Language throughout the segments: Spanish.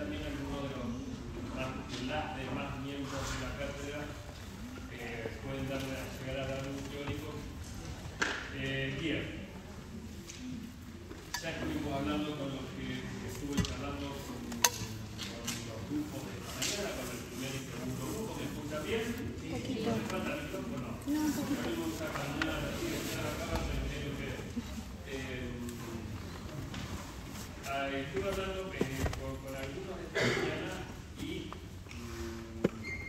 también algunos de los demás miembros de la cátedra pueden llegar a dar un teórico. Bien, ya estuvimos hablando con los que estuve charlando con los grupos de esta mañana, con el primer y segundo grupo. ¿Me escucha bien? ¿Sí? ¿No me falta el micrófono? No, un poquito. Estuve hablando con algunos de esta mañana y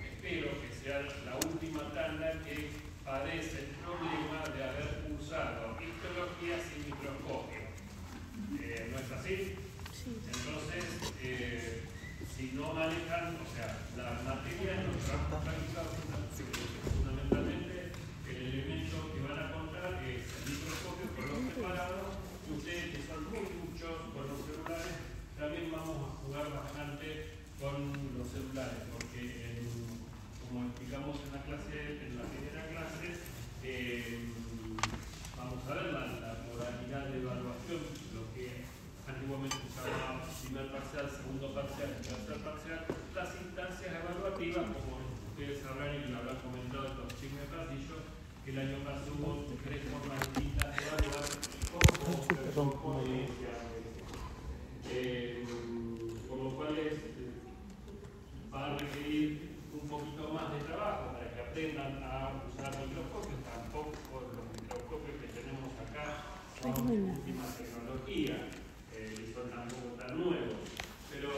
espero que sea la última tanda que padece el problema de haber usado histología sin microscopio. ¿No es así? Sí. Entonces, si no manejan, o sea, la materia en los trabajos practicados fundamentalmente el elemento que van a contar es el microscopio con los preparados. Ustedes que son muy duchos con los celulares, también vamos a jugar bastante con los celulares, porque como explicamos en la clase, en la primera clase, vamos a ver la modalidad de evaluación, lo que antiguamente se llamaba primer parcial, segundo parcial y tercer parcial, las instancias evaluativas, como ustedes sabrán y lo habrán comentado en los chismes de pasillo, que el año pasado hubo 3 formas distintas de evaluar con ponencia, por lo cual va a requerir un poquito más de trabajo para que aprendan a usar microscopios. Tampoco los microscopios que tenemos acá son de última tecnología, son tampoco tan nuevos, pero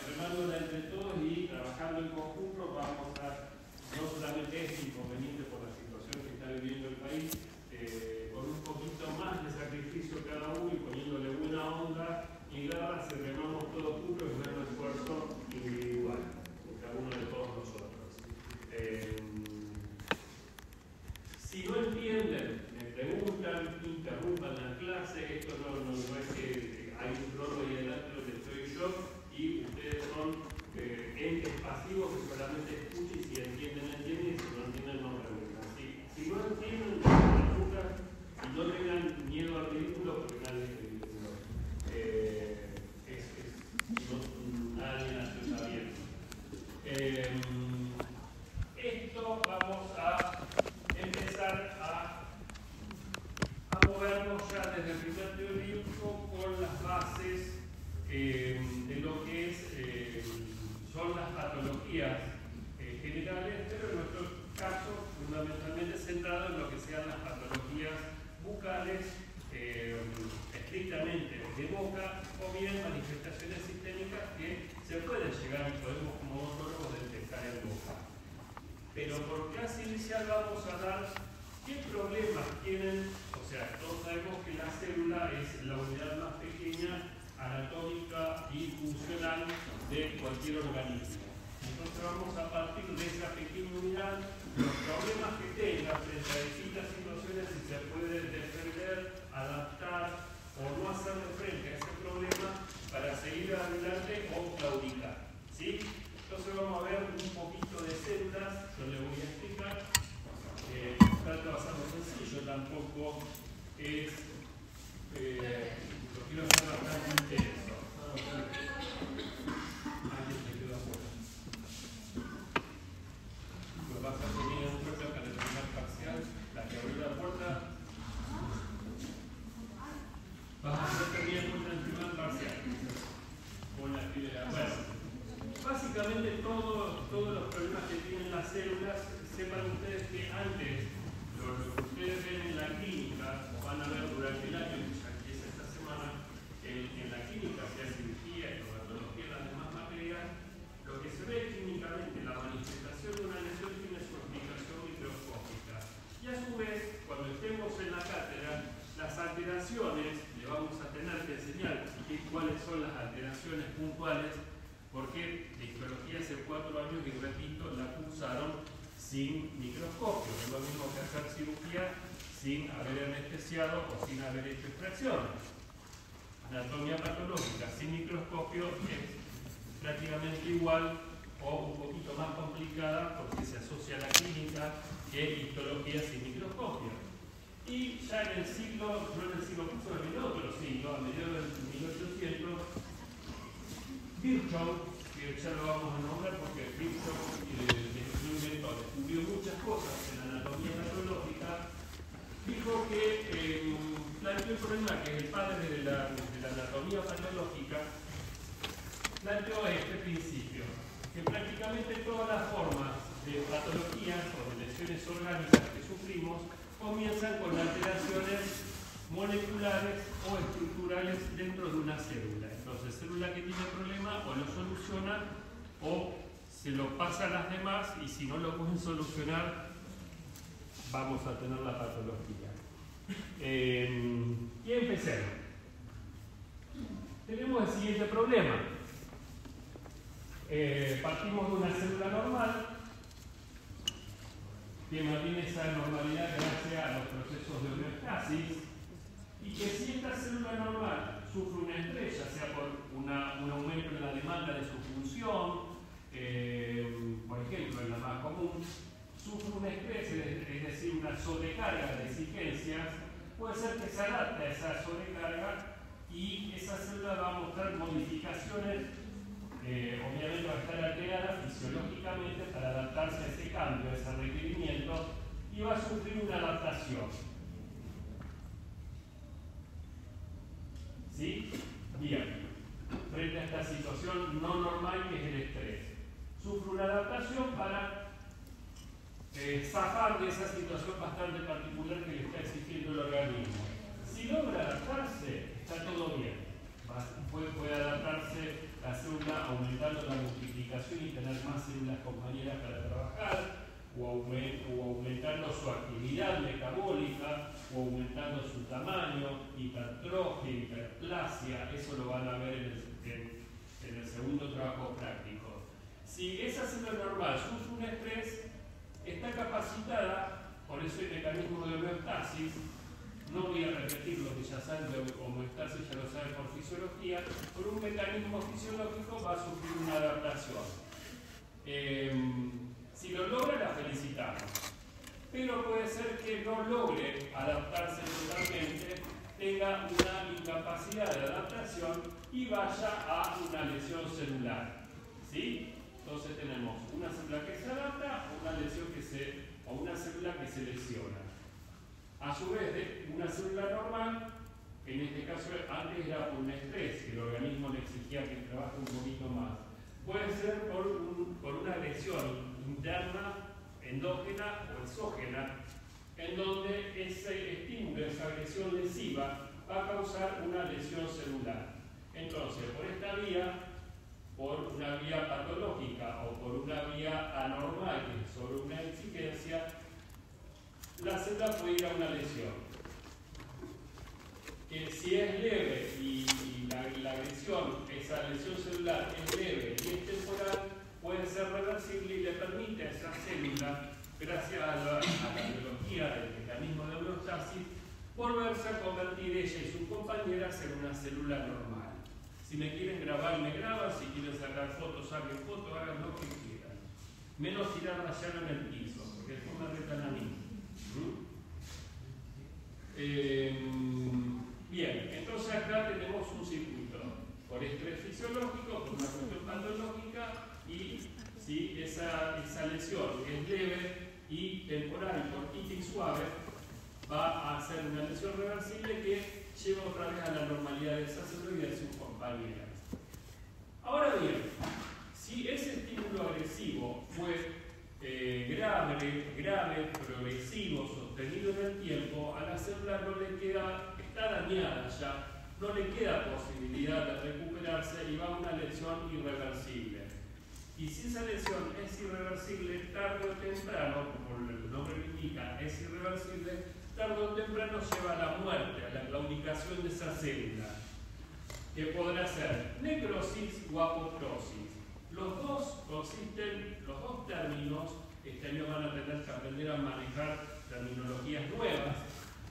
remándola entre todos y trabajando en conjunto vamos a, no solamente este inconveniente por la situación que está viviendo el país, con un poquito más de sacrificio cada uno y poniéndole buena onda y garra, si remamos todos juntos y un esfuerzo individual, cada uno de todos nosotros. Si no entienden, me preguntan, interrumpan la clase. Esto no es que hay un rolo y delante donde estoy yo y ustedes son entes pasivos que solamente escuchen, si entienden, y si no entienden, no preguntan. Si no entienden, preguntan y no tengan miedo al ridículo, porque nadie es ridículo. Nadie nació sabiendo. Esto vamos a empezar a movernos ya desde el primer teórico con las bases de lo que son las patologías generales, pero en nuestro caso fundamentalmente centrado en lo que sean las patologías bucales, estrictamente de boca, o bien manifestaciones sistémicas que se pueden llegar y podemos como odontólogos detectar en boca. Pero por clase inicial vamos a dar qué problemas tienen, o sea, todos sabemos que la célula es la unidad más pequeña, anatómica y funcional de cualquier organismo. Entonces vamos a partir de esa pequeña unidad, los problemas que tenga frente a distintas situaciones, si se puede defender, adaptar o no hacerle frente a ese problema para seguir adelante o claudicar. ¿Sí? Entonces vamos a ver un poquito de células, yo les voy a explicar. Trato de hacerlo sencillo, tampoco es, lo quiero hacer bastante intenso. Alguien se quedó afuera. Lo que pasa es que viene un puerto para terminar parcial, la que abrió la puerta. Vamos a hacer terminar el puerto en primer parcial. Con la actividad. Bueno, básicamente todos los problemas que tienen las células, sepan ustedes que antes, lo que ustedes ven en la clínica, o van a ver durante el año, que es esta semana, en la clínica, sea cirugía, estomatología y las demás materias, lo que se ve clínicamente, la manifestación de una lesión tiene su explicación microscópica. Y a su vez, cuando estemos en la cátedra, las alteraciones, le vamos a tener que enseñar cuáles son las alteraciones puntuales, porque la histología hace 4 años que, repito, la cursaron sin microscopio. Es lo mismo que hacer cirugía sin haber anestesiado o sin haber hecho extracciones. Anatomía patológica sin microscopio es prácticamente igual o un poquito más complicada porque se asocia a la clínica que histología sin microscopio. Y ya en el siglo, no en el siglo pasado, en el otro siglo, a mediados del 1800, Virchow, que ya lo vamos a nombrar porque Virchow descubrió muchas cosas en la anatomía patológica, dijo que planteó el problema que el padre de la anatomía patológica planteó este principio, que prácticamente todas las formas de patologías o de lesiones orgánicas que sufrimos comienzan con alteraciones moleculares o estructurales dentro de una célula. Entonces, célula que tiene problema o lo soluciona o se lo pasa a las demás, y si no lo pueden solucionar, vamos a tener la patología. Y empecemos. Tenemos el siguiente problema. Partimos de una célula normal que mantiene esa normalidad gracias a los procesos de homeostasis, y que si esta célula normal sufre una estrés, ya sea por un aumento en la demanda de su función, por ejemplo, en la más común, sufre un estrés, es decir, una sobrecarga de exigencias, puede ser que se adapte a esa sobrecarga y esa célula va a mostrar modificaciones, obviamente va a estar alterada fisiológicamente para adaptarse a ese cambio, a ese requerimiento, y va a sufrir una adaptación. ¿Sí? Bien. Frente a esta situación no normal que es el estrés, sufre una adaptación para zafar de esa situación bastante particular que le está exigiendo el organismo. Si logra adaptarse, está todo bien. Puede adaptarse la célula aumentando la multiplicación y tener más células compañeras para trabajar, o aumentando su actividad metabólica, o aumentando su tamaño, hipertrofia, hiperplasia. Eso lo van a ver en el segundo trabajo práctico. Si esa célula normal sufre un estrés, está capacitada, por ese mecanismo de homeostasis. No voy a repetir lo que ya saben de homeostasis, ya lo saben por fisiología. Por un mecanismo fisiológico va a sufrir una adaptación. Si lo logra, la felicitamos. Pero puede ser que no logre adaptarse totalmente, tenga una incapacidad de adaptación y vaya a una lesión celular. ¿Sí? Entonces tenemos una célula que se adapta o una célula que se lesiona. A su vez, una célula normal, en este caso antes era por un estrés, que el organismo le exigía que trabaje un poquito más. Puede ser por una lesión interna, endógena o exógena, en donde ese estímulo, esa agresión lesiva, va a causar una lesión celular. Entonces, por esta vía, por una vía patológica o por una vía anormal sobre una exigencia, la célula puede ir a una lesión. Que si es leve y la agresión, esa lesión celular es leve y es temporal, puede ser reversible y le permite a esa célula, gracias a la biología del mecanismo de homeostasis, volverse a convertir ella y sus compañeras en una célula normal. Si me quieren grabar, me graban. Si quieren sacar fotos, saquen fotos, hagan lo que quieran. Menos tirar la llana en el piso, porque después me retan a mí. Bien, entonces acá tenemos un circuito por estrés fisiológico, por una cuestión patológica, y ¿sí? esa lesión que es leve y temporal, cortita y suave, va a ser una lesión reversible que lleva otra vez a la normalidad de esa célula y de sus compañeras. Ahora bien, si ese estímulo agresivo fue grave, progresivo, sostenido en el tiempo, a la célula no le queda, está dañada ya, no le queda posibilidad de recuperarse y va a una lesión irreversible. Y si esa lesión es irreversible, tarde o temprano, como el nombre lo indica, es irreversible, tarde o temprano lleva a la muerte, a la claudicación de esa célula, que podrá ser necrosis o apoptosis. Los dos términos, este año van a tener que aprender a manejar terminologías nuevas.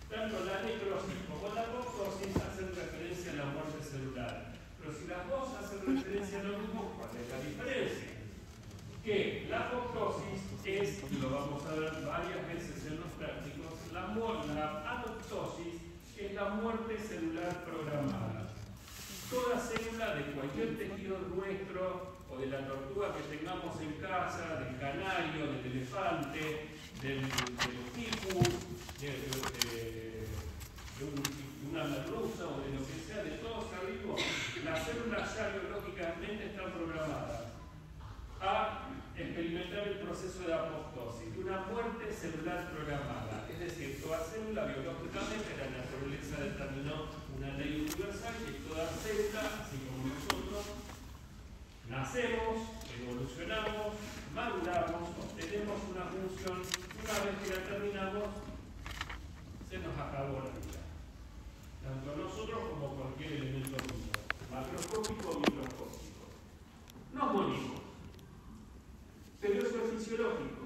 Tanto la necrosis como la apoptosis hacen referencia a la muerte celular. Pero si las dos hacen referencia a lo mismo, ¿cuál es la diferencia? Que la apoptosis es, y lo vamos a ver varias veces en los prácticos, la apoptosis es la muerte celular programada. toda célula de cualquier tejido nuestro o de la tortuga que tengamos en casa, del canario, del elefante, del ficus, de una merluza o de lo que sea, de todo ser vivo, las células ya biológicamente están programadas a experimentar el proceso de apoptosis, de una muerte celular programada. Es decir, toda célula biológicamente, la naturaleza determinó una ley universal que toda célula, así como nosotros, nacemos, evolucionamos, maduramos, obtenemos una función, una vez que la terminamos, se nos acabó la vida. Tanto nosotros como cualquier elemento vivo, macroscópico o microscópico. Nos morimos. Pero eso es fisiológico.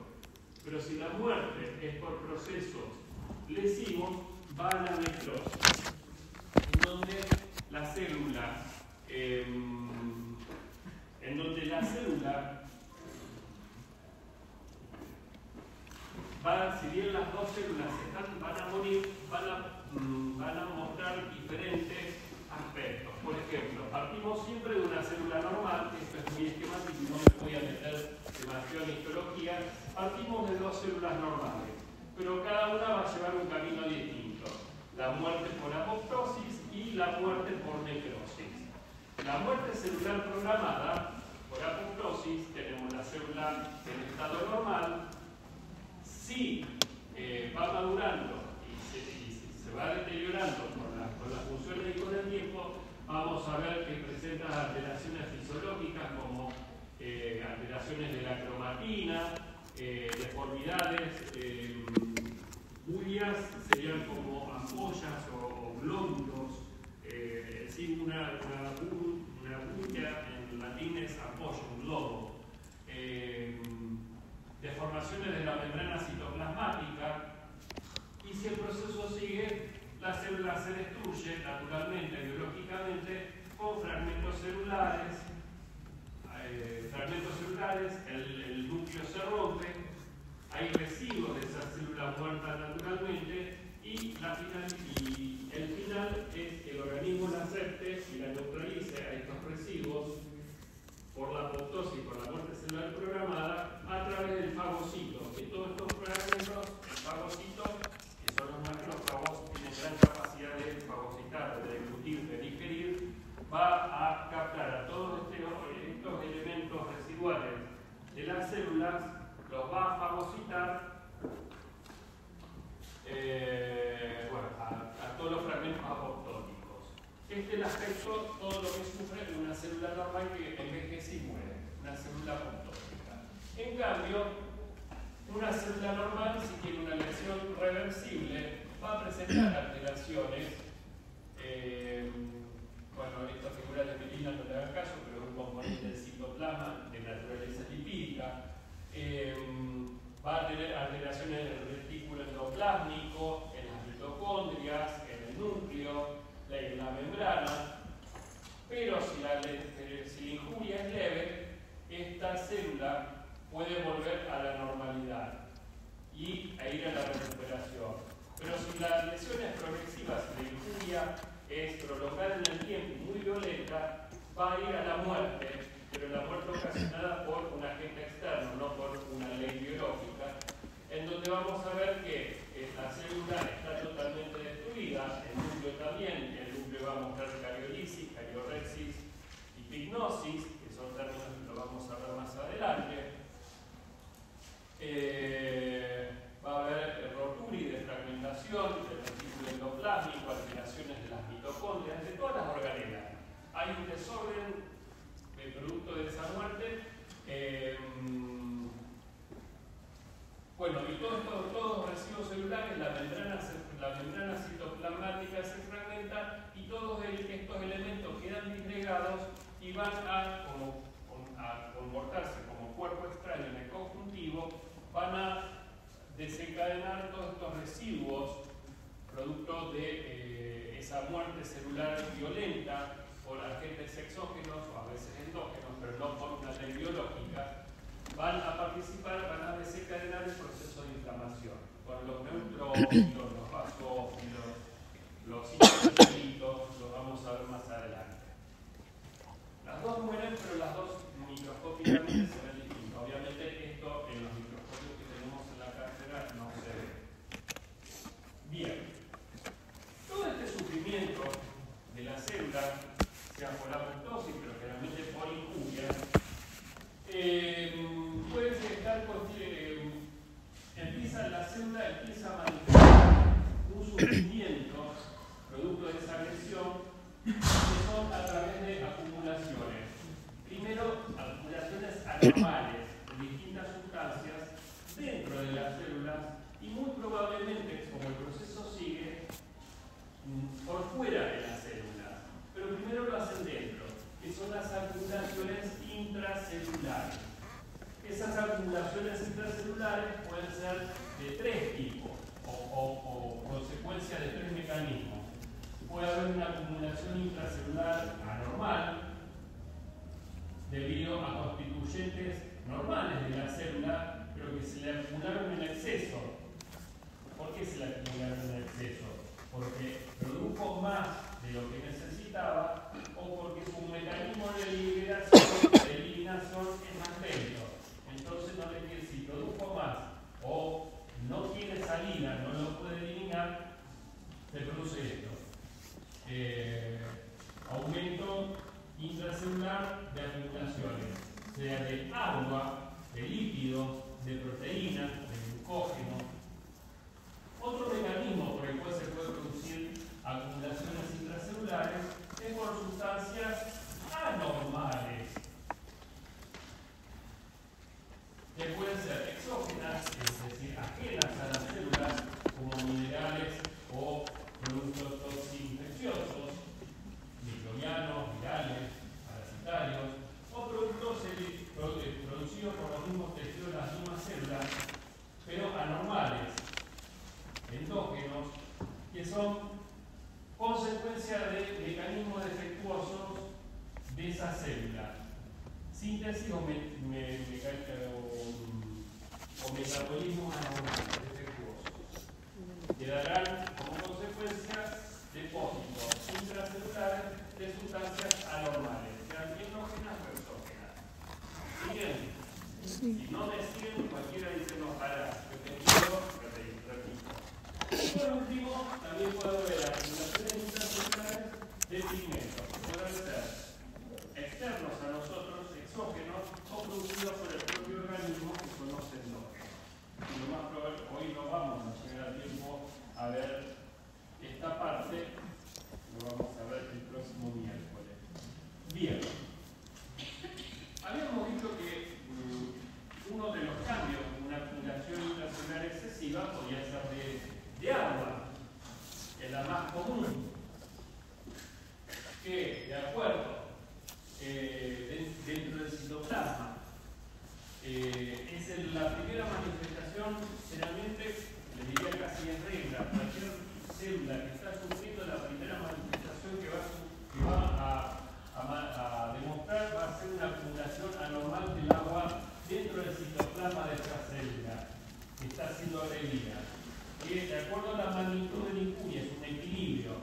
Pero si la muerte es por procesos lesivos, va a la necrosis, en donde la célula, si bien las dos células van a morir, van a mostrar diferentes aspectos. Por ejemplo, partimos siempre de una célula normal, esto es muy esquemático y no me voy a meter demasiado en histología. Partimos de dos células normales, pero cada una va a llevar un camino distinto. La muerte por apoptosis y la muerte por necrosis. La muerte celular programada por apoptosis, tenemos la célula en estado normal. Si va madurando y se va deteriorando con las funciones y con el tiempo, vamos a ver que presenta alteraciones fisiológicas como alteraciones de la cromatina, deformidades, bulias serían como ampollas o glóbulos, una bulia en latín es ampolla, un globo. Deformaciones de la membrana citoplasmática, y si el proceso sigue, la célula se destruye naturalmente, biológicamente, con fragmentos celulares, el núcleo se rompe, hay residuos de esa célula muerta naturalmente, y el final es que el organismo la acepte y la neutralice a estos residuos por la apoptosis, por la muerte celular programada, a través del fagocito. Que todos estos fragmentos, el fagocito, que son los macrófagos, tienen gran capacidad de fagocitar, de deglutir, de digerir, va a captar a todos estos elementos residuales de las células, los va a fagocitar a todos los fragmentos apoptóticos. Este es el aspecto, todo lo que sufre una célula normal que envejece y muere, una célula apoptótica. En cambio, una célula normal, si tiene una lesión reversible, va a presentar alteraciones. Esta figura de melina no le haga caso, pero es un componente del citoplasma de naturaleza lipídica. Va a tener alteraciones en el retículo endoplásmico, en las mitocondrias, en el núcleo, en la membrana. Pero si la injuria es leve, esta célula puede volver a la normalidad y a ir a la recuperación. Pero si la lesión es progresiva, si la injuria es prolongada en el tiempo y muy violenta, va a ir a la muerte, pero la muerte ocasionada por un agente externo, no por una ley biológica, en donde vamos a ver que la célula está totalmente destruida, el núcleo también, el núcleo va a mostrar cariolisis, cariorexis y pignosis, que son términos que lo vamos a ver más adelante. Va a haber rotura y defragmentación del retículo endoplásmico, alteraciones de las mitocondrias, de todas las organelas. Hay un desorden producto de esa muerte. Y todos los residuos celulares, la membrana citoplasmática se fragmenta y todos estos elementos quedan disgregados y van a comportarse como cuerpo extraño en el conjuntivo, van a desencadenar todos estos residuos producto de esa muerte celular violenta por agentes exógenos o a veces endógenos, pero no por una ley biológica, van a participar, van a desencadenar el proceso de inflamación. Con los neutrófilos, los basófilos, los citocitos, los vamos a ver más adelante. acumulación, que son a través de acumulaciones. Primero, acumulaciones anormales de distintas sustancias dentro de las células y muy probablemente, como el proceso sigue, por fuera de las células. Pero primero lo hacen dentro, que son las acumulaciones intracelulares. Esas acumulaciones intracelulares pueden ser de tres tipos o consecuencia de tres mecanismos. Puede haber una acumulación intracelular anormal debido a constituyentes normales de la célula, pero que se le acumularon en exceso. ¿Por qué se le acumularon en exceso? Porque produjo más de lo que necesitaba o porque su mecanismo de eliminación es más lento. Entonces no le quiere, si produjo más o no tiene salida, no lo puede eliminar, se produce esto. Aumento intracelular de acumulaciones, sea de agua, de lípido, de proteína, de glucógeno. Otro mecanismo por el cual se puede producir acumulaciones intracelulares es por sustancias anormales, que pueden ser exógenas, es decir, ajenas a las células, como minerales o productos toxinfecciosos, microbianos, virales, parasitarios, o productos producidos por los mismos tejidos de las mismas células, pero anormales, endógenos, que son consecuencia de mecanismos defectuosos de esa célula. Síntesis o metabolismo anormal, defectuosos. Que darán como consecuencia depósitos intracelulares de sustancias anormales, sean endógenas o exógenas. ¿Siguen? Si no me siguen, cualquiera dice no, para, repito. Y por último, también puede haber acumulaciones intracelulares de pigmentos, que pueden ser externos a nosotros, exógenos, o producidos por el propio organismo, que son los endógenos. Y lo más probable, hoy no vamos a llegar a tiempo a ver esta parte, lo vamos a ver el próximo miércoles. Bien. Habíamos dicho que uno de los cambios de una acumulación intracelular excesiva podía ser de agua, que es la más común, que de acuerdo dentro del citoplasma es la primera manifestación, generalmente, les diría casi en regla, cualquier célula que está sufriendo la primera manifestación que va a demostrar va a ser una acumulación anormal del agua dentro del citoplasma de esta célula que está siendo agredida. Que de acuerdo a la magnitud de la injuria, es un equilibrio.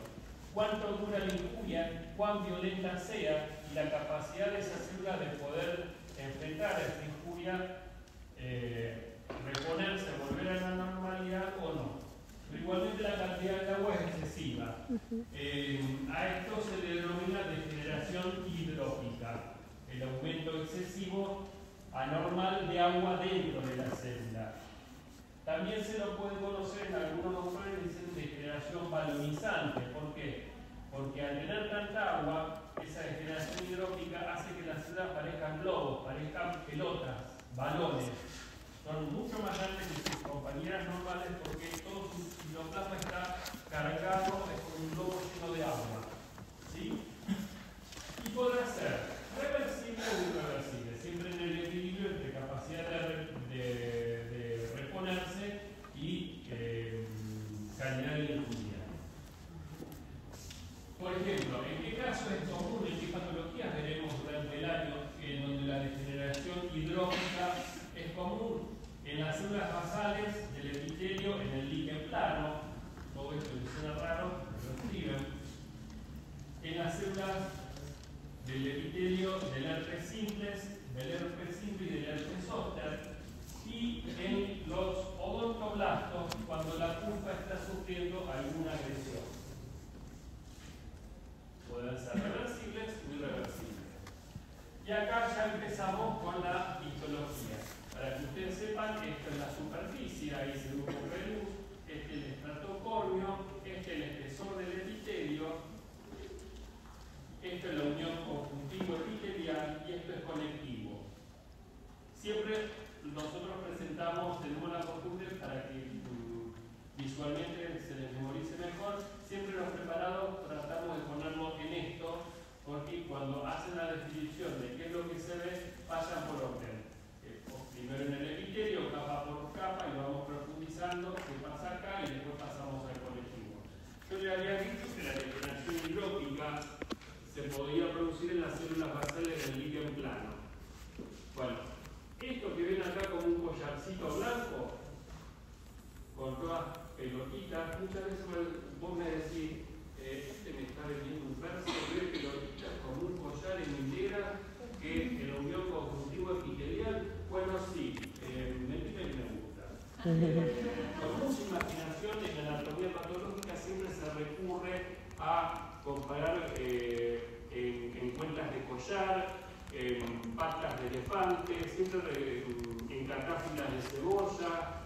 Cuánto dura la injuria, cuán violenta sea y la capacidad de esa célula de poder enfrentar a esa injuria, reponerse, volver a la normalidad o no. Pero igualmente la cantidad de agua es excesiva. A esto se le denomina degeneración hidrópica, el aumento excesivo anormal de agua dentro de la célula. También se lo puede conocer en algunos autores, dicen degeneración balonizante. ¿Por qué? Porque al tener tanta agua, esa degeneración hidrópica hace que las células parezcan globos, parezcan pelotas, balones. Son mucho más grandes que sus compañeras normales porque todo su citoplasma está cargado con un globo lleno de agua. ¿Sí? Y podrá ser reversible o irreversible, siempre en el equilibrio entre capacidad de reponerse y calidad de la inmunidad. Por ejemplo, ¿en qué caso es común, en qué patologías veremos durante el año en donde la degeneración hidrópica es común? En las células basales del epitelio, en el líquen plano, todo esto les suena raro, lo escriben. En las células del epitelio del herpes simple y del herpes zóster, y en los odontoblastos cuando la pulpa está sufriendo alguna agresión. Pueden ser reversibles o irreversibles. Y acá ya empezamos con la histología. Para que ustedes sepan, esto es la superficie, ahí se ve un poco de luz, este es el estrato córneo, este es el espesor del epitelio, descripción de qué es lo que se ve, vayan por orden. Primero en el epitelio, capa por capa, y vamos profundizando qué pasa acá y después pasamos al colectivo. Yo le había dicho que la degeneración hidrópica se podía producir en las células basales del líquen plano. Bueno, esto que ven acá como un collarcito blanco, con todas pelotitas, muchas veces vos me decís, este me está vendiendo un verso, ve pelotitas con un collar en hilera que el unión conjuntivo epitelial. Bueno, sí, mentira que me gusta. Con mucha imaginación en la anatomía patológica siempre se recurre a comparar en cuentas de collar, en patas de elefante, siempre en cartáfilas de cebolla,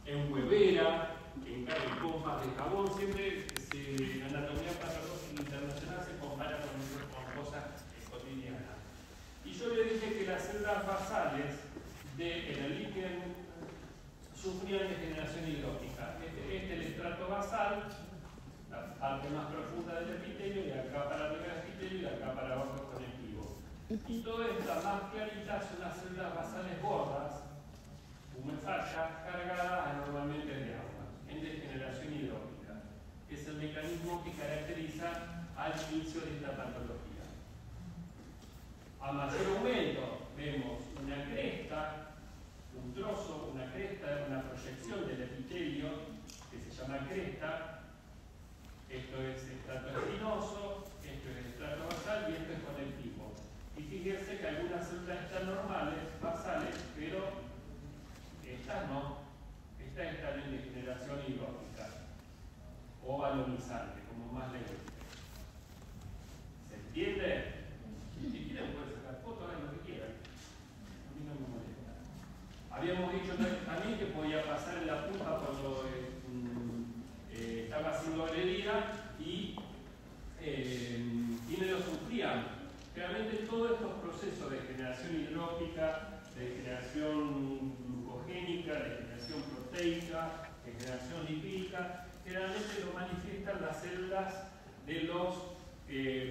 en huevera, en pompas de jabón, siempre en anatomía patológica internacional se compara con cosas cotidianas. Y yo le dije que las células basales del líquen sufrían degeneración hidrópica. Este es el estrato basal, la parte más profunda del epitelio, y acá para arriba del epitelio y acá para abajo el conectivo. Y todas estas más claritas son las células basales gordas, humefactas, cargadas normalmente de agua, en degeneración hidrópica. Es el mecanismo que caracteriza al inicio de esta patología. A mayor aumento vemos una cresta, un trozo, una cresta, una proyección del epitelio que se llama cresta. Esto es estrato espinoso, esto es estrato basal y esto es conectivo. Y fíjense que algunas células están normales, basales, pero estas no. Estas están en degeneración hidrópica o balonizante, como más le guste. ¿Se entiende? Si quieren pueden sacar fotos, hagan lo que quieran. A mí no me molesta. Habíamos dicho también que podía pasar en la pulpa cuando estaba siendo agredida y quienes lo sufrían. Realmente todos estos procesos de generación hidrópica, de generación glucogénica, de generación proteica, de generación lipídica, generalmente lo manifiestan las células de los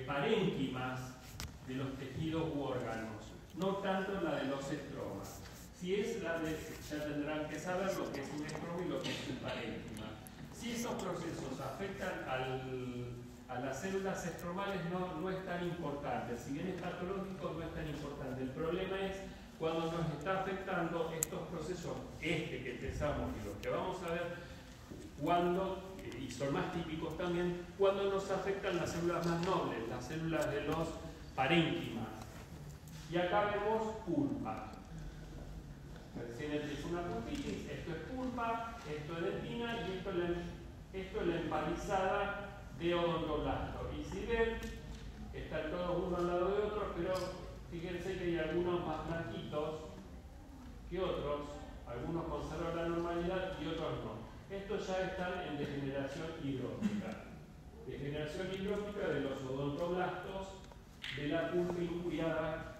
parénquimas de los tejidos u órganos, no tanto la de los estromas. Si es la de, ya tendrán que saber lo que es un estroma y lo que es un parénquima. Si esos procesos afectan a las células estromales no es tan importante, si bien es patológico no es tan importante. El problema es cuando nos está afectando estos procesos, que empezamos y los que vamos a ver, cuando, y son más típicos también, cuando nos afectan las células más nobles, las células de los parénquimas. Y acá vemos pulpa. Recién es una pulpitis, esto es pulpa, esto es dentina y esto es la empalizada de odontoblasto. Y si ven, están todos uno al lado de otro, pero fíjense que hay algunos más blanquitos que otros, algunos conservan la normalidad y otros no. Estos ya están en degeneración hidrópica. Degeneración hidrópica de los odontoblastos de la pulpa injuriada.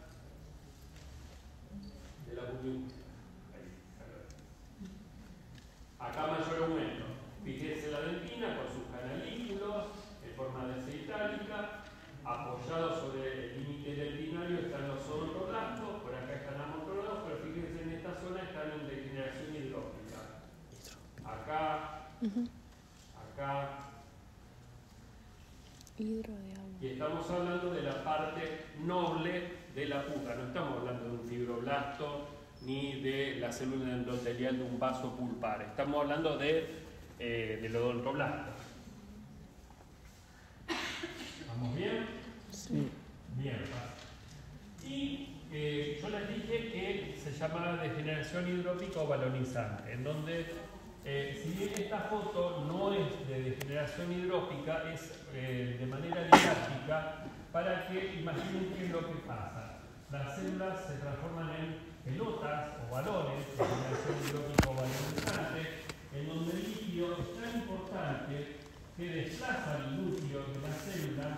Acá mayor aumento. Fíjense la dentina con sus canalículos en forma de C itálica. Apoyados sobre el límite dentinario están los odontoblastos, por acá están amontonados, pero fíjense en esta zona están en degeneración hidrópica. Acá, acá. Y estamos hablando de la parte noble de la pulpa, no estamos hablando de un fibroblasto ni de la célula endotelial de un vaso pulpar, estamos hablando del odontoblasto. ¿Vamos bien? Sí. Bien. Y yo les dije que se llamaba degeneración hidrópica o balonizante, en donde, si bien esta foto no es de degeneración hidrópica, es de manera didáctica para que imaginen qué es lo que pasa. Las células se transforman en pelotas o balones, degeneración hidrópica o balonizante, en donde el líquido es tan importante que desplaza el núcleo de la célula.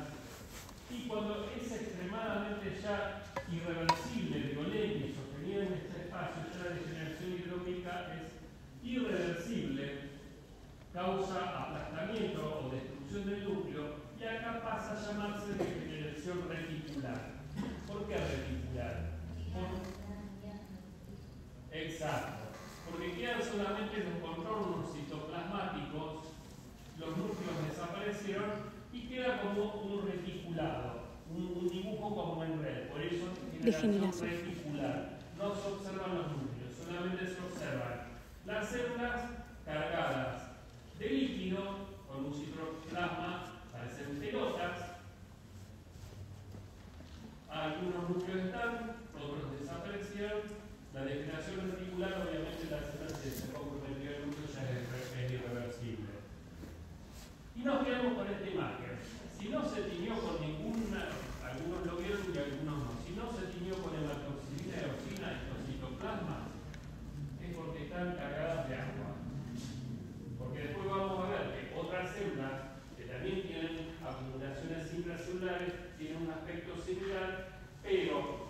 Y cuando es extremadamente ya irreversible, violenta y sostenida en este espacio, ya la degeneración hidrópica es irreversible, causa aplastamiento o destrucción del núcleo, y acá placa pasa a llamarse degeneración reticular. ¿Por qué reticular? Exacto. Porque quedan solamente los contornos citoplasmáticos, los núcleos desaparecieron y queda como un reticulado, un dibujo como en red. Por eso degeneración reticular. No se observan los núcleos, solamente se observan las células cargadas de líquido con un citoplasma, parecen pelotas. Algunos núcleos están, otros desaparecieron. La degeneración reticular, obviamente, la célula se comprometió el núcleo, ya es irreversible. Y nos quedamos con esta imagen. Si no se tiñó con ninguna, algunos lo vieron y algunos no. Si no se tiñó con hematoxilina, eosina, estos citoplasmas, es porque están cargadas de agua. Porque después vamos a ver que otras células que también tienen acumulaciones intracelulares tienen un aspecto similar, pero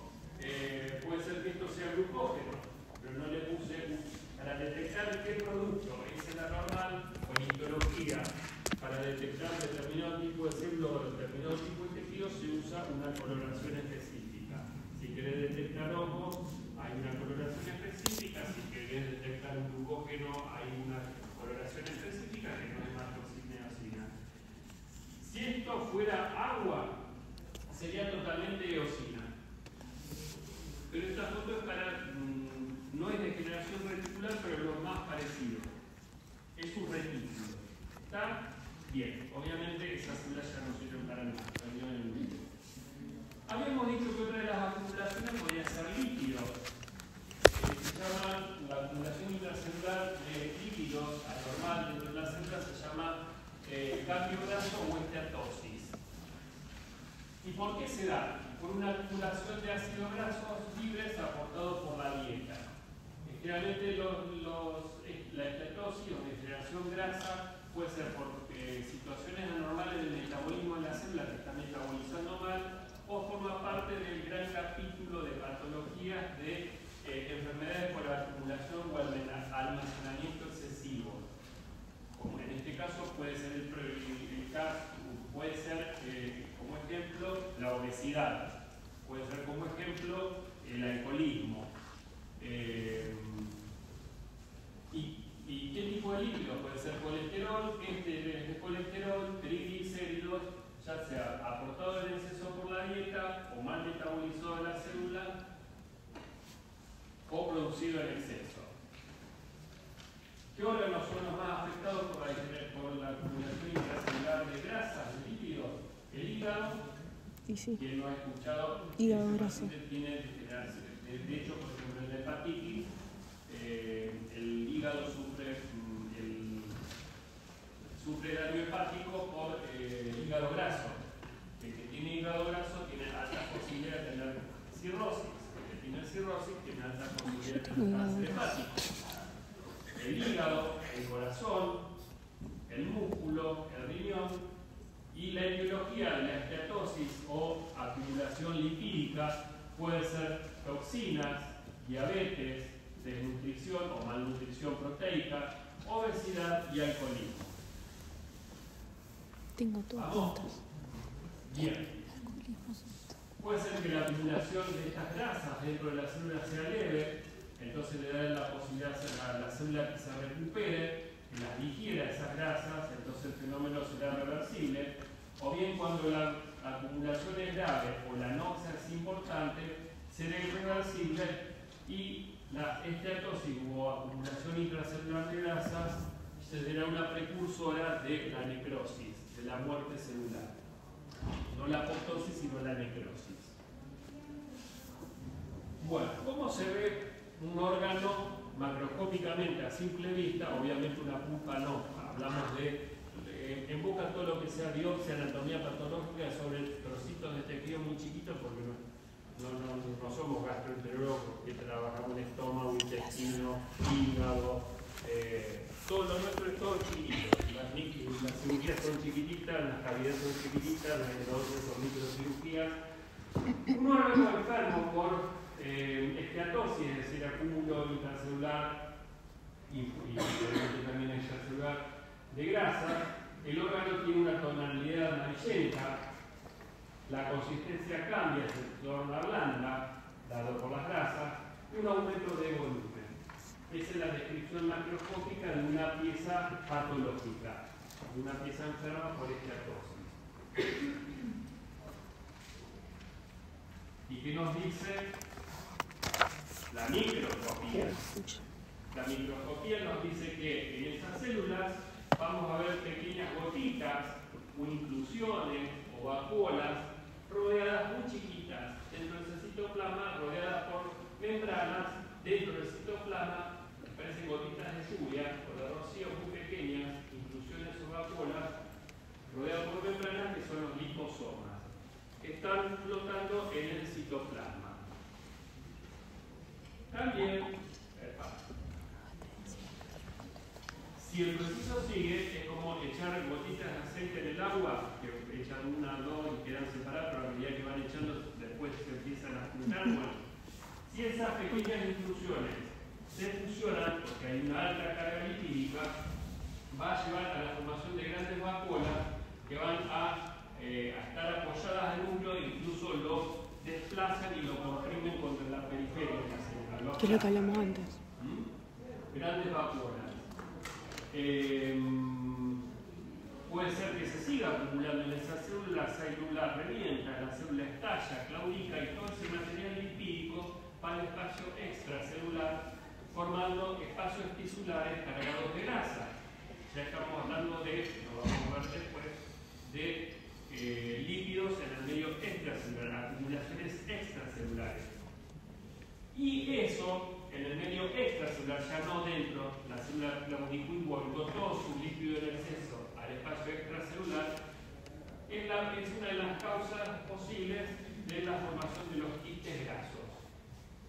puede ser que esto sea glucógeno, pero no le puse para detectar qué producto es el anormal o en histología. Para detectar determinado tipo de célula o determinado tipo de tejido se usa una coloración específica. Si querés detectar hongo, hay una coloración específica. Si querés detectar un glucógeno, hay una coloración específica que no es hematoxilina. Si esto fuera agua, sería totalmente eosina. Pero esta foto es para, no es de generación reticular, pero es lo más parecido. Es un retículo. ¿Está? Bien. Obviamente esas células ya no sirven para nada. Habíamos dicho que otra de las acumulaciones podía ser líquido. Se llama la acumulación intracelular de líquidos anormal dentro de la célula, se llama cambio graso o esteatosis. ¿Y por qué se da? Por una acumulación de ácidos grasos libres aportados por la dieta. Generalmente la esteatosis o degeneración grasa puede ser por situaciones anormales del metabolismo de la célula que está metabolizando mal, o forma parte del gran capítulo de patologías de enfermedades por acumulación o almacenamiento excesivo. Como en este caso puede ser el caso, puede ser como ejemplo la obesidad, puede ser como ejemplo el alcoholismo. ¿Y qué tipo de líquido? Puede ser colesterol, de colesterol, triglicéridos, ya sea aportado en exceso por la dieta o mal metabolizado en la célula o producido en exceso. ¿Qué órganos son los más afectados por la acumulación intracelular de grasas, de líquidos? El hígado, quien no ha escuchado, hígado graso. Tiene de hecho, por ejemplo, en la hepatitis, el hígado sufre daño hepático por hígado graso. El que tiene hígado graso tiene alta posibilidad de tener cirrosis. El que tiene cirrosis tiene alta posibilidad de tener cáncer hepático. El hígado, el corazón, el músculo, el riñón y la etiología de la esteatosis o acumulación lipídica puede ser toxinas, diabetes, desnutrición o malnutrición proteica, obesidad y alcoholismo. Tengo todas puntas. Bien. Puede ser que la acumulación de estas grasas dentro de la célula sea leve, entonces le da la posibilidad a la célula que se recupere, que las digiera esas grasas, entonces el fenómeno será reversible. O bien cuando la acumulación es grave o la anoxia es importante, será irreversible y la esteatosis o acumulación intracelular de grasas será una precursora de la necrosis, de la muerte celular. No la apoptosis, sino la necrosis. Bueno, ¿cómo se ve un órgano macroscópicamente a simple vista? Obviamente una pulpa no. Hablamos en boca todo lo que sea biopsia, anatomía patológica sobre trocitos de tejido muy chiquitos porque no somos gastroenterólogos que trabajamos en estómago, intestino, hígado. Todo lo nuestro es todo chiquitito. Las cirugías son chiquititas, las cavidades son chiquititas, las endodontias son microcirugías. Un órgano enfermo por esteatosis, es decir, acúmulo intracelular y también extracelular de grasa, el órgano tiene una tonalidad amarillenta, la consistencia cambia, se torna blanda, dado por las grasas, y un aumento de volumen. Esa es la descripción macroscópica de una pieza patológica, de una pieza enferma por esteatosis. ¿Y qué nos dice la microscopía? La microscopía nos dice que en esas células vamos a ver pequeñas gotitas o inclusiones o vacuolas rodeadas muy chiquitas dentro del citoplasma, rodeadas por membranas dentro del citoplasma, parecen gotitas de lluvia o de rocío muy pequeñas, inclusiones o vacuolas rodeadas por membranas que son los liposomas, que están flotando en el citoplasma. También, si el proceso sigue, es como echar gotitas de aceite en el agua, que echan una, dos y quedan separadas, pero a medida que van echando, después se empiezan a juntar. Bueno, si esas pequeñas intrusiones se fusionan, porque hay una alta carga lipídica, va a llevar a la formación de grandes vacuolas que van a estar apoyadas al núcleo e incluso lo desplazan y lo comprimen contra la periferia de la célula. ¿Qué es lo que hablamos antes? Grandes vacuolas. Puede ser que se siga acumulando en esa célula, la célula revienta, la célula estalla, claudica y todo ese material lipídico va al espacio extracelular formando espacios tisulares cargados de grasa. Ya estamos hablando de, lo vamos a ver después, de lípidos en el medio extracelular, acumulaciones extracelulares. Y eso en el medio extracelular, ya no dentro, la célula claudico-volvió todo su lípido en exceso al espacio extracelular, es una de las causas posibles de la formación de los quistes grasos.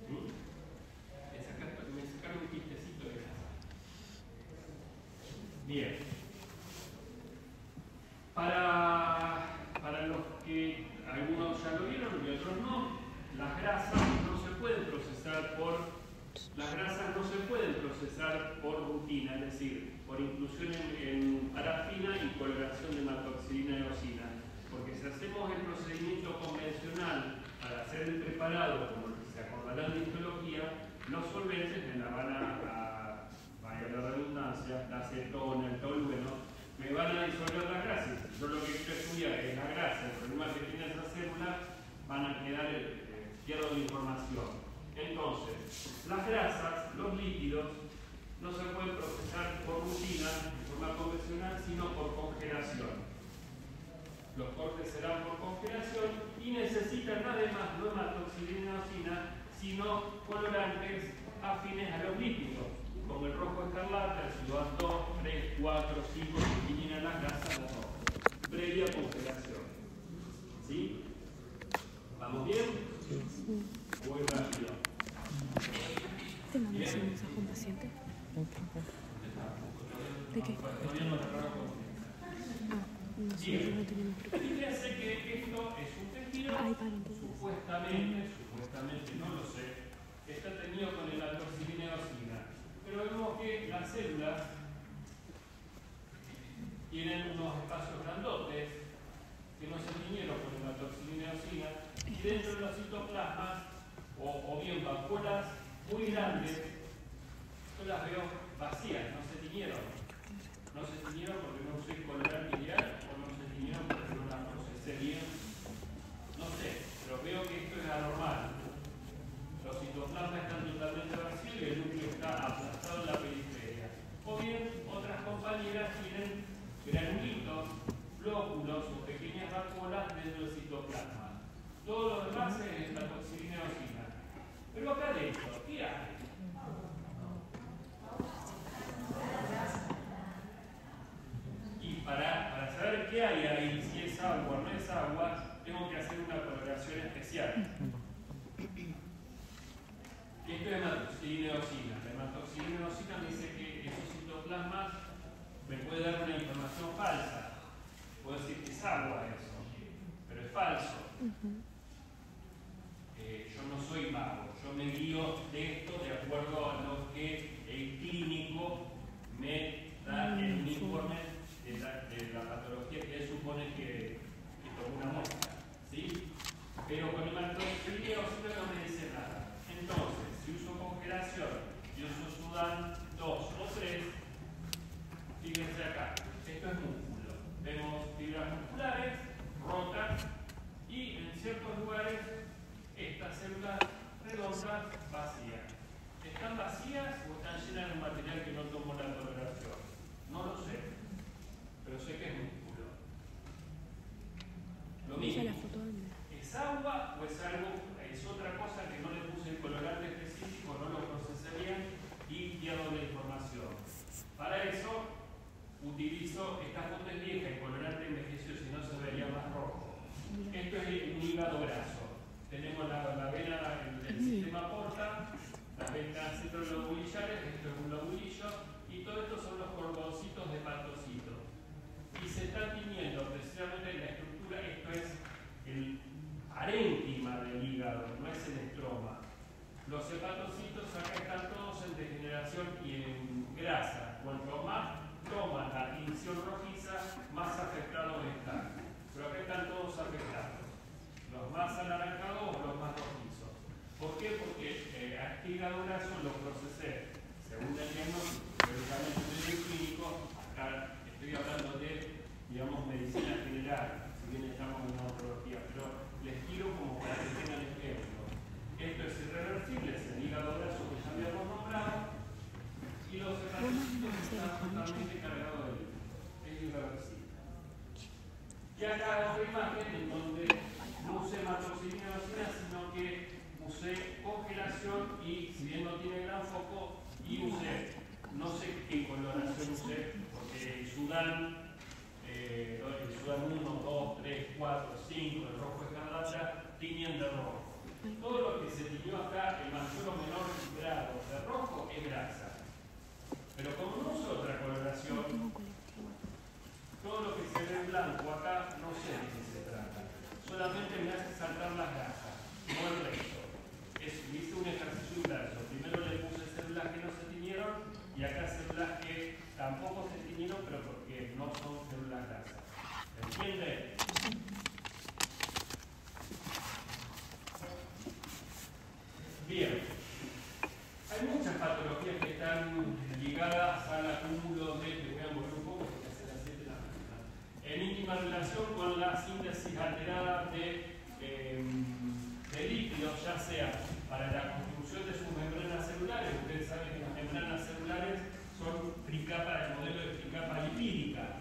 Me sacaron un quistecito de grasa. Bien. Para los que algunos ya lo vieron y otros no, las grasas no se pueden procesar por rutina, es decir, por inclusión en parafina y coloración de hematoxilina y eosina. Porque si hacemos el procedimiento convencional para hacer el preparado, como se acordarán de histología, los solventes me la van vaya la redundancia, la acetona, el tolueno, me van a disolver las grasas. Yo lo que quiero estudiar es la grasa, el problema que tiene esa célula, van a quedar pierdo de información. Entonces, las grasas, los lípidos, no se pueden procesar por rutina, de forma convencional, sino por congelación. Los cortes serán por congelación y necesitan además no hematoxilina eosina, sino colorantes afines a los lípidos, como el rojo escarlata, el ciudad 2, 3, 4, 5, que eliminan las grasas rojas, previa congelación. ¿Sí? ¿Vamos bien? Voy rápido. ¿Te mandas un mensaje a un paciente? ¿De qué? Nosotros no tenemos preocupación. Fíjense que esto es un tejido, supuestamente, no lo sé, está teñido con hematoxilina eosina. Pero vemos que las células tienen unos espacios grandotes que no se tiñeron con hematoxilina eosina y dentro de los citoplasmas o bien vacuolas muy grandes, yo las veo vacías, no se tiñeron. No se tiñeron porque no usé colorante ideal o no se tiñeron porque no las procesé bien. No sé, pero veo que esto es anormal. Los citoplasmas están totalmente vacíos y el núcleo está aplastado en la periferia. O bien, otras compañeras tienen granulitos, flóculos o pequeñas vacuolas dentro del citoplasma. Todo lo demás es la toxina eosina. Pero acá adentro, ¿qué hay? Y para saber qué hay ahí, si es agua o no es agua, tengo que hacer una coloración especial. Esto es hematoxilina eosina. La hematoxilina eosina me dice que esos citoplasmas me puede dar una información falsa. Puedo decir que es agua eso, pero es falso. Yo no soy mago, yo me guío de esto de acuerdo a lo que el clínico me da en un informe de la patología que él supone que tomó una muestra, ¿sí? Pero con hematocefalía oscila no me dice nada. Entonces, si uso congelación y uso Sudan 2 o 3, fíjense acá, esto es músculo. Vemos fibras musculares rotas y en ciertos lugares estas células redondas vacías. ¿Están vacías o están llenas de un material que no tomó la toleración? No lo sé, pero sé que es músculo. Lo mismo, ¿es agua o es algo, es otra cosa que no le puse el colorante específico, no lo procesé bien y pierdo la información? Para eso utilizo esta foto es vieja, el colorante envejeció, si no se vería más rojo. Esto es un hígado graso. Tenemos la vena del sistema porta, las venas centrolobulillares, esto es un lobulillo, y todo esto son los cordoncitos de hepatocitos. Y se están tiñendo precisamente la estructura, esto es el parénquima del hígado, no es el estroma. Los hepatocitos acá están todos en degeneración y en grasa. Cuanto más toman la tinción rojiza, más afectados están. Pero acá están todos afectados. Los más anaranjados o los más rojizos. ¿Por qué? Porque a este hígado graso lo procesé según el diagnóstico, teóricamente en el clínico. Acá estoy hablando de, digamos, medicina general, si bien estamos en oncología, pero les tiro como para que tengan ejemplo. Esto es irreversible, es el hígado graso que ya habíamos nombrado, y los hepatocitos están totalmente cargados de líquido. Es irreversible. Y acá otra imagen en donde no usé hematoxilina, sino que usé congelación y, si bien no tiene gran foco, y usé, no sé qué coloración usé, porque el Sudan 1, 2, 3, 4, 5, el rojo escarlata, tiñen de rojo. Todo lo que se tiñó acá, el mayor o menor grado de rojo, es grasa. Pero como no uso otra coloración, todo lo que se ve en blanco acá no sé de qué se trata. Solamente me hace saltar las grasas, no el resto. Hice un ejercicio inverso. Primero le puse células que no se tiñeron y acá células que tampoco se tiñeron, pero porque no son células grasas. ¿Entienden? Bien. Hay muchas patologías que están ligadas al acúmulo de, me voy a mover un poco porque hace las 7 de la mañana, en íntima relación con la síntesis alterada de lípidos, ya sea para la construcción de sus membranas celulares. Ustedes saben que las membranas celulares son tricapa, el modelo de tricapa lipídica,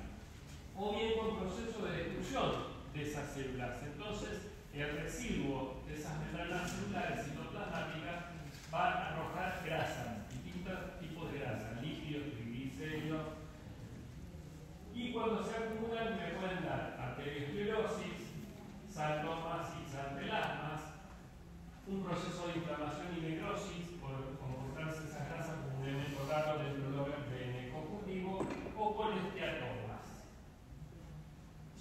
o bien con proceso de destrucción de esas células. Entonces, el residuo de esas membranas celulares citoplasmáticas van a arrojar grasas, distintos tipos de grasas, lípidos, triglicéridos, y cuando se acumulan me pueden dar arteriosclerosis, sarcomas y sarcomelasmas, un proceso de inflamación y necrosis por comportarse esas grasas como un elemento raro dentro del órgano conjuntivo, o colesteatomas.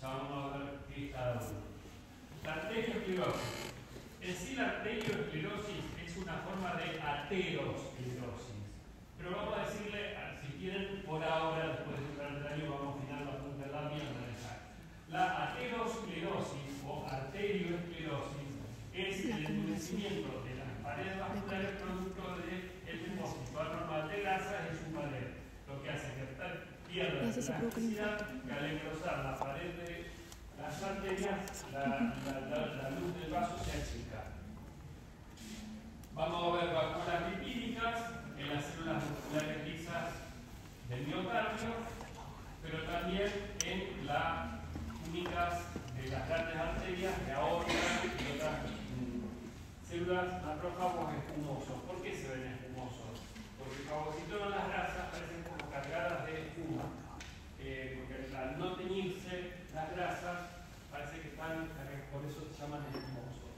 Ya vamos a ver qué es cada uno. La arteriosclerosis. En sí, la arteriosclerosis es una forma de aterosclerosis. Pero vamos a decirle, si quieren, por ahora, después de un del año, vamos a afinar la punta del lápiz y analizar. La aterosclerosis o arteriosclerosis es el endurecimiento de las paredes vasculares producto del depósito anormal de grasa en su pared. Lo que hace que pierda la elasticidad y al engrosar la pared de las arterias, la luz del vaso se achica. Vamos a ver vacuolas lipídicas en las células musculares lisas del miocardio, pero también en las túnicas de las grandes arterias, de aorta y otras células macrófagos espumosos. ¿Por qué se ven espumosos? Porque fagocitonan las grasas, parecen como cargadas de espuma. Porque al no teñirse las grasas, parece que están, por eso se llaman espumosos.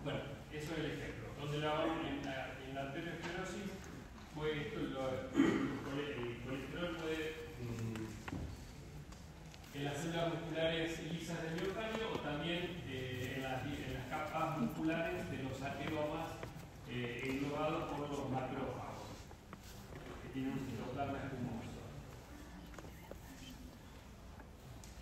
Bueno, eso es el ejemplo. Donde en la arteriosclerosis, pues, el colesterol puede en las células musculares lisas del miocardio o también en las capas musculares de los ateromas englobados por los macrófagos, que tienen un citoplasma espumoso.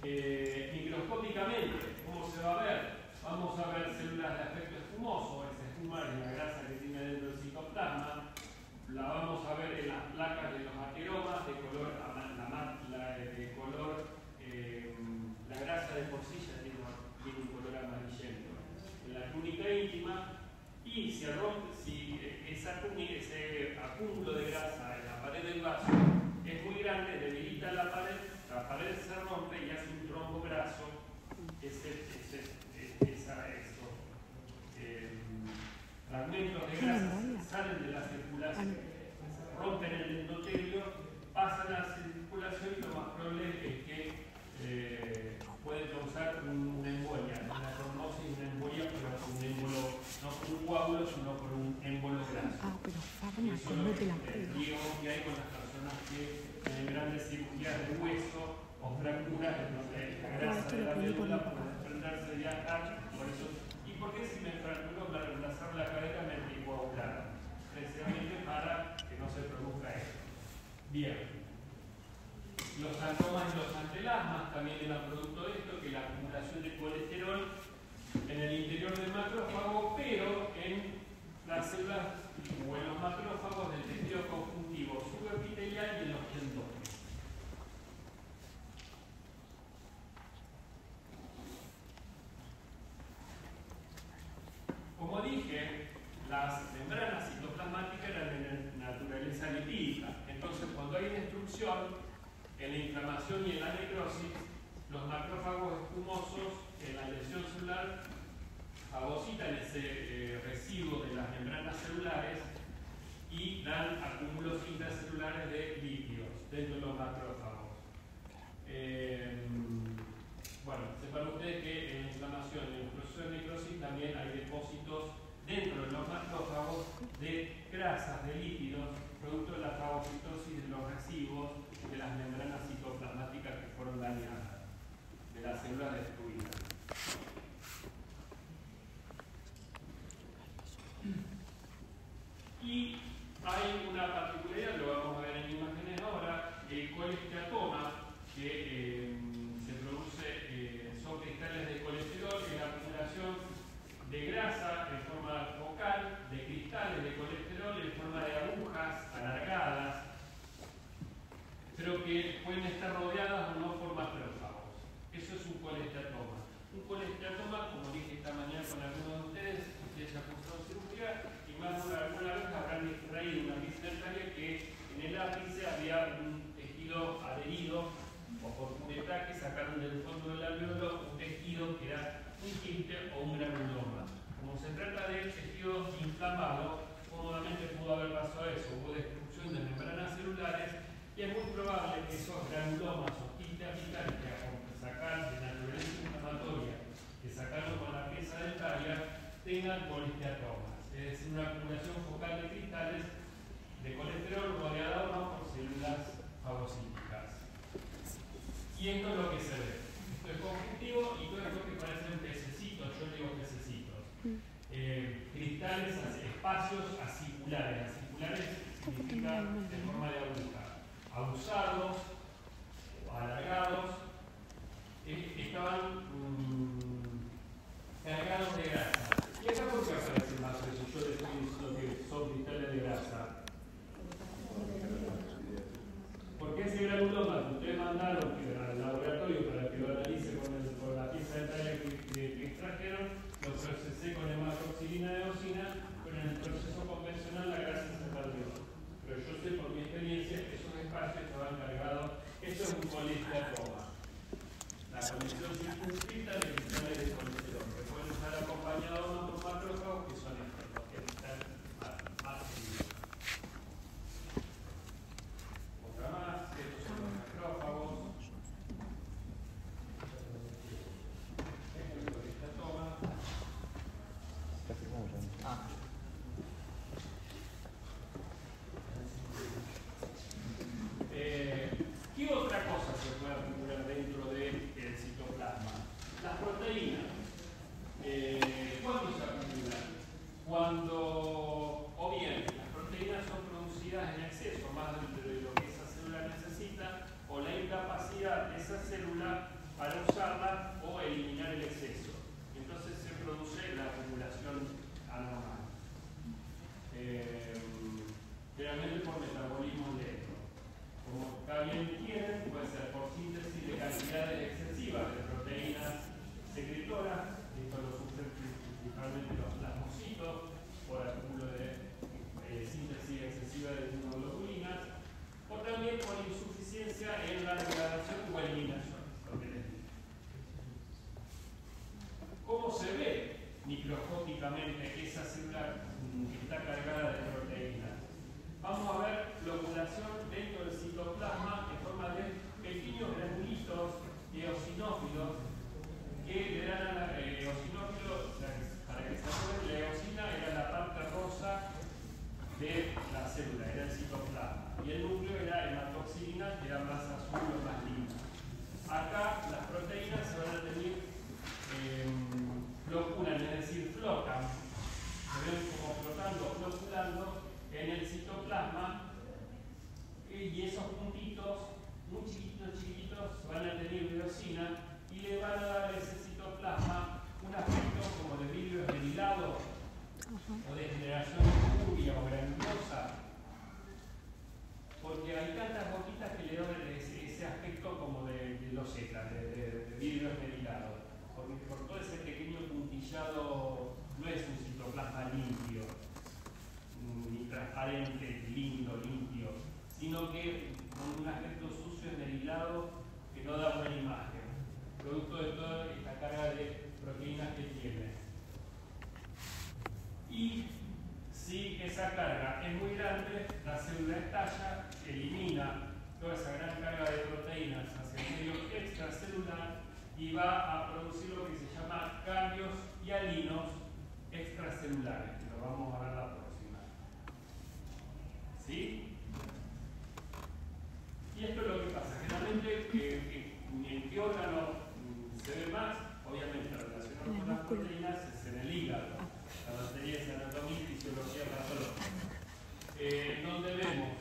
Microscópicamente, ¿cómo se va a ver? Vamos a ver células de aspecto espumoso, esa espuma es la grasa que tiene dentro del citoplasma. La vamos a ver en las placas de los ateromas de color, la grasa de por sí ya tiene un color amarillento. En la túnica íntima, y si ese acúmulo de grasa en la pared del vaso es muy grande, debilita la pared se rompe y hace un trombo graso. Fragmentos de grasa salen de la circulación, rompen el endotelio, pasan a la circulación y lo más probable es que puede causar una embolia, una trombosis, una embolia, pero un émbolo, no por un coágulo, sino por un émbolo graso. Pero fármaco, no te la puedo. Digamos que hay con las personas que tienen grandes cirugías de hueso o fracturas, entonces la grasa de la médula puede desprenderse de viajar, por eso. ¿Y por qué si me fracturo para reemplazar la cadera me anticoagular? Precisamente para que no se produzca esto. Bien. Los antomas y los antelasmas también eran producto de esto, que la acumulación de colesterol en el interior del macrófago, pero en las células o en los macrófagos del tejido conjuntivo subepitelial y en los tendones. Como dije, las membranas citoplasmáticas eran de naturaleza lipídica. Entonces, cuando hay destrucción, en la inflamación y en la necrosis, los macrófagos espumosos en la lesión celular fagocitan ese residuo de las membranas celulares y dan acúmulos intracelulares de lípidos dentro de los macrófagos. Bueno, sepan ustedes que en la inflamación y en el proceso de necrosis también hay depósitos dentro de los macrófagos de grasas, de lípidos, producto de la fagocitosis de los residuos de las membranas citoplasmáticas que fueron dañadas, de las células destruidas. Y hay una particularidad, lo vamos a ver en imágenes ahora, el colesteatoma, que se produce, son cristales de colesterol, que es la acumulación de grasa en forma focal, de cristales de colesterol en forma de agujas alargadas, pero que pueden estar rodeadas o no por macrófagos. Eso es un colesteatoma. Un colesteatoma, como dije esta mañana con algunos de ustedes ya cursaron cirugía y más de alguna vez habrán extraído una pieza dentaria que en el ápice había un tejido adherido o por curetaje sacaron del fondo del alveolo un tejido que era un quiste o un granuloma. Como se trata de tejido inflamado, cómodamente pudo haber pasado eso, hubo destrucción de membranas celulares y es muy probable que esos granulomas o quistes apicales que sacar de naturaleza inflamatoria, que sacaron con la pieza dentaria, tengan colesteatomas, es decir, una acumulación focal de cristales de colesterol rodeada o no por células fagocíticas. Y esto es lo que se ve. Esto es conjuntivo y todo esto que parecen pececitos, yo digo pececitos. Cristales, espacios aciculares. Aciculares significa de forma de aguja. Abusados o alargados, estaban cargados de grasa. ¿Y acá por qué aparece más eso? Yo les estoy diciendo que son cristales de grasa. Porque ese granuloma que ustedes mandaron al laboratorio para que lo analice con la pieza dentaria que extrajeron, lo procesé con hematoxilina de eosina, pero en el proceso convencional la grasa se perdió. Pero yo sé por mi experiencia que esos espacios estaban cargados. Esto es un colesteatoma. La conexión circunscrita de cristales de colesterol, que pueden estar acompañados por macrófagos que son estos, los que están más seguidos. Otra más, estos son los macrófagos. El colesteatoma. ¿Qué otra cosa se puede acumular dentro del citoplasma? Las proteínas. ¿Cuándo se acumulan? Cuando, o bien, las proteínas son producidas en exceso, más de lo que esa célula necesita, o la incapacidad de esa célula para usarla o eliminar el exceso. Entonces se produce la acumulación anormal. Generalmente por metabolismo lento. Como cada bien tienen, puede ser por síntesis de cantidades excesivas de proteínas secretoras, esto lo sufren principalmente los plasmocitos, por acúmulo de síntesis excesiva de inmunoglobulinas, o también por insuficiencia en la degradación o eliminación. ¿Cómo se ve microscópicamente esa célula que está cargada de proteínas? Vamos a ver loculación dentro del citoplasma en forma de pequeños granulitos eosinófilos que le dan a la eosinófilo, para que se acuerden, la eosina era la parte rosa de la célula, era el citoplasma, y el núcleo era hematoxilina, que era más azul o más limpio. Acá las proteínas se van a tener floculan, es decir, flotan, se ven como flotando, floculando en el citoplasma, y esos puntitos muy chiquitos van a tener eosina y le van a dar a ese citoplasma un aspecto como de vidrio esmerilado o de generación turbia o granulosa, porque hay tantas gotitas que le dan ese aspecto como de loseta, de vidrio esmerilado, porque por todo ese pequeño puntillado no es un citoplasma limpio, ni transparente, lindo, limpio, sino que con un aspecto sucio, esmerilado, que no da buena imagen, producto de toda esta carga de proteínas que tiene. Y si esa carga es muy grande, la célula estalla, elimina toda esa gran carga de proteínas hacia el medio extracelular y va a producir lo que se llama cambios hialinos extracelulares, que lo vamos a ver la próxima. ¿Sí? Y esto es lo que pasa. Generalmente, ¿en qué órgano se ve más? Obviamente, relacionado con las proteínas es en el hígado. La materia es anatomía y fisiología patológica. Donde vemos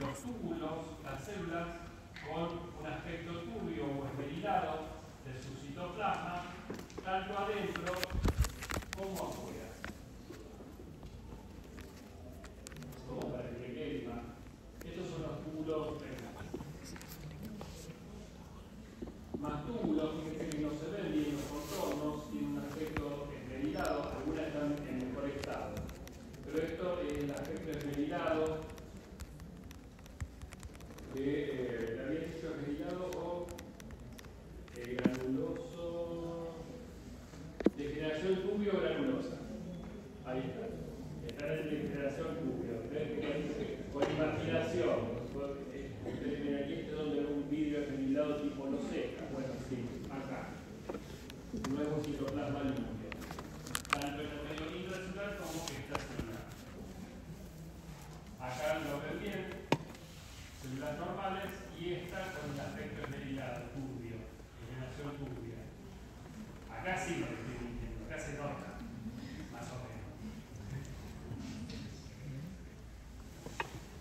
los túbulos, las células, con un aspecto turbio o esmerilado de su citoplasma, tanto adentro como afuera. Como para que quede más. Estos son los túbulos más túbulos, fíjense que no se ven bien los contornos, tienen un aspecto esmerilado, algunas están en mejor estado. Pero esto es el aspecto esmerilado de la había dicho esmerilado o granuloso, de generación turbio o granulosa. Ahí está. Está en generación turbio. Con imaginación. Ustedes ven aquí, este es donde un vidrio esmerilado tipo loseca. Bueno, sí, acá. Nuevo citoplasma limpio. Tanto en el medio intracelular como extracelular. Acá lo ven bien, células normales, y esta con el aspecto esmerilado, turbio, generación turbia. Acá sí lo estoy mintiendo, acá se nota, más o menos.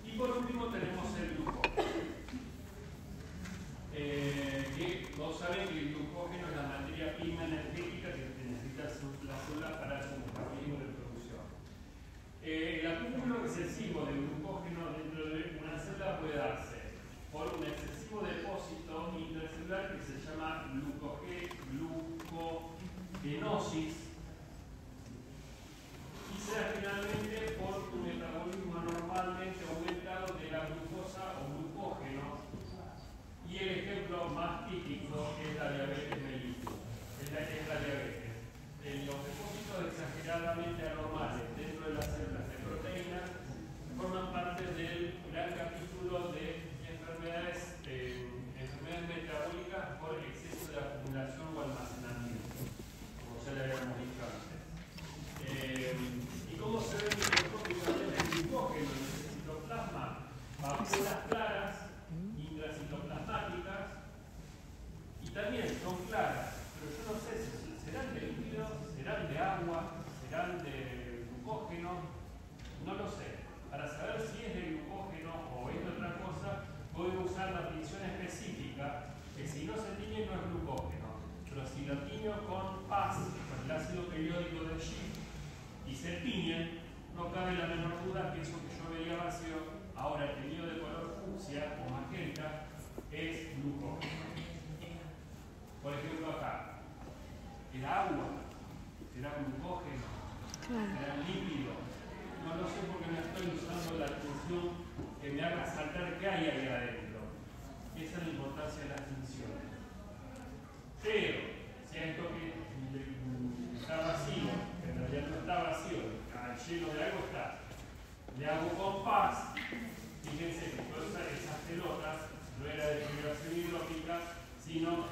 Y por último tenemos el glucógeno. Que todos saben que el glucógeno es la materia prima energética que necesita la célula para su metabolismo de producción. El acúmulo excesivo de glucógeno dentro de una célula puede darse por un excesivo depósito intracelular que se llama glucogenosis y se da finalmente por un metabolismo anormalmente aumentado de la glucosa o glucógeno. Y el ejemplo más típico es la diabetes mellitus. Es la diabetes. Los depósitos exageradamente anormales dentro de las células de proteínas forman parte del gran capítulo de enfermedades metabólicas por exceso de acumulación o almacenamiento, como ya le habíamos dicho antes. ¿Y cómo se ve microscópicamente el glucógeno en el citoplasma? Vacuolas claras, intracitoplasmáticas, y también son claras, pero yo no sé si serán de líquido, serán de agua, serán de glucógeno, no lo sé. Para saber si es de glucógeno o es de otra cosa, podemos usar la tinción específica, que si no no se tiñe no es glucógeno, pero si lo tiño con PAS, con el ácido periódico del Schiff, y se tiñen, no cabe la menor duda que eso que yo veía vacío, ahora teñido de color fucsia o magenta, es glucógeno. Por ejemplo acá, el agua, será glucógeno, será líquido. No lo sé porque no estoy usando la atención que me haga saltar qué hay ahí adentro. Esa es la importancia de las tinciones. Pero, si a esto que está vacío, que en realidad no está vacío, lleno de algo está, le hago con PAS, fíjense que todas esas pelotas no era de fibrilación hidrópica, sino